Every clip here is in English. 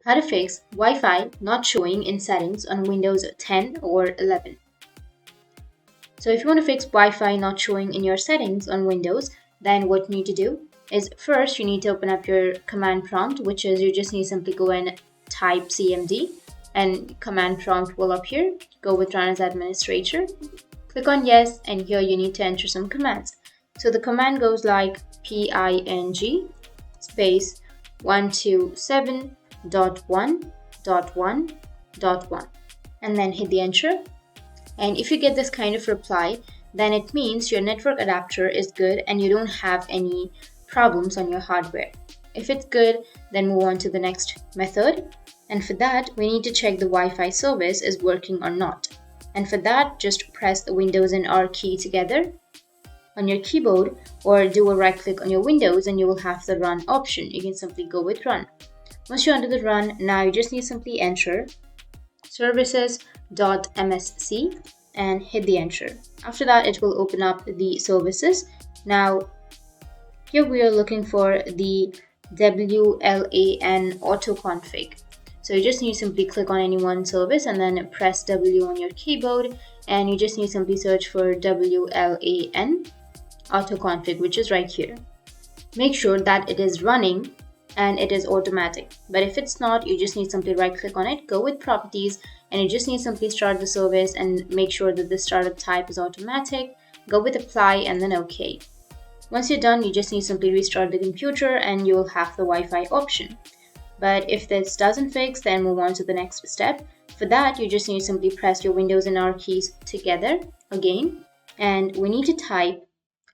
How to fix Wi-Fi not showing in settings on Windows 10 or 11. So if you want to fix Wi-Fi not showing in your settings on Windows, then what you need to do is first you need to open up your command prompt, which is you just need to simply go and type cmd and command prompt will appear. Go with run as administrator. Click on yes, and here you need to enter some commands. So the command goes like ping space 127.1.1.1 and then hit the enter. And if you get this kind of reply, then it means your network adapter is good and you don't have any problems on your hardware. If it's good, then move on to the next method. And for that, we need to check the Wi-Fi service is working or not. And for that, just press the Windows and R key together on your keyboard or do a right click on your Windows and you will have the run option. You can simply go with run. Once you're under the run, now you just need to simply enter services.msc and hit the enter. After that, it will open up the services. Now, here we are looking for the WLAN auto config. So you just need to simply click on any one service and then press W on your keyboard, and you just need to simply search for WLAN auto config, which is right here. Make sure that it is running and it is automatic. But if it's not, you just need to simply right click on it, go with properties, and you just need to simply start the service and make sure that the startup type is automatic. Go with apply and then OK. Once you're done, you just need to simply restart the computer and you will have the Wi-Fi option. But if this doesn't fix, then move on to the next step. For that, you just need to simply press your Windows and R keys together again, and we need to type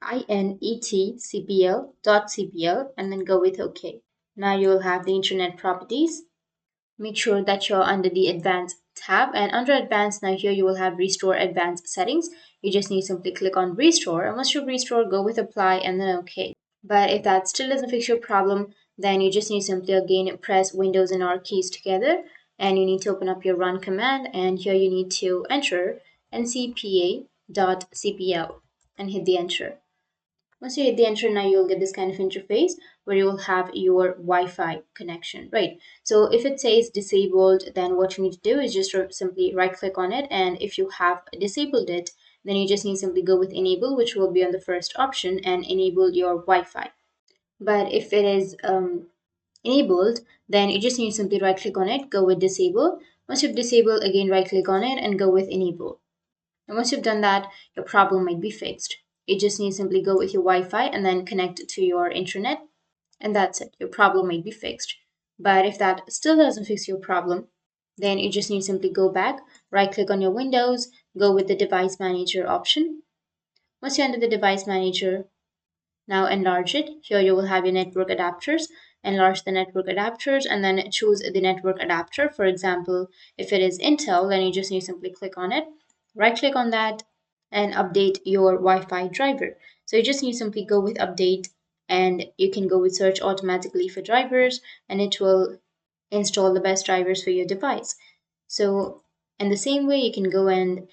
inetcpl.cpl and then go with OK. Now you will have the internet properties. Make sure that you're under the advanced tab, and under advanced, now here you will have restore advanced settings. You just need to simply click on restore, and once you restore, go with apply and then OK. But if that still doesn't fix your problem, then you just need to simply again press Windows and R keys together, and you need to open up your run command, and here you need to enter ncpa.cpl and hit the enter. Once you hit the enter, now you'll get this kind of interface where you will have your Wi-Fi connection, right? So if it says disabled, then what you need to do is just simply right click on it, and if you have disabled it, then you just need to simply go with enable, which will be on the first option, and enable your Wi-Fi. But if it is enabled, then you just need to simply right click on it, go with disable. Once you've disabled, again right click on it and go with enable. And once you've done that, your problem might be fixed. You just need to simply go with your Wi-Fi and then connect it to your internet, and that's it. Your problem might be fixed. But if that still doesn't fix your problem, then you just need to simply go back, right click on your Windows, go with the device manager option. Once you're under the device manager, now enlarge it. Here you will have your network adapters. Enlarge the network adapters and then choose the network adapter. For example, if it is Intel, then you just need to simply click on it, right click on that, and update your Wi-Fi driver. So you just need to simply go with update, and you can go with search automatically for drivers, and it will install the best drivers for your device. So in the same way, you can go and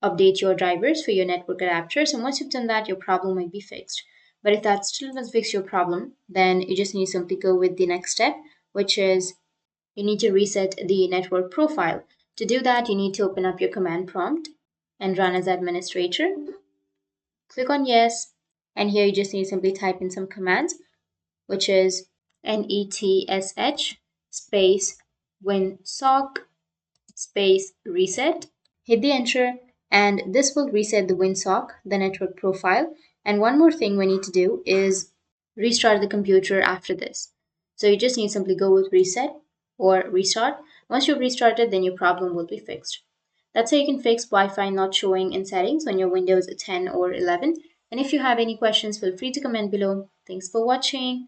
update your drivers for your network adapters, and once you've done that, your problem might be fixed. But if that still doesn't fix your problem, then you just need to simply go with the next step, which is you need to reset the network profile. To do that, you need to open up your command prompt and run as administrator. Click on yes, and here you just need to simply type in some commands, which is netsh space winsock space reset. Hit the enter, and this will reset the winsock, the network profile. And one more thing we need to do is restart the computer after this. So you just need to simply go with reset or restart. Once you've restarted, then your problem will be fixed. That's how you can fix Wi-Fi not showing in settings on your Windows 10 or 11. And if you have any questions, feel free to comment below. Thanks for watching.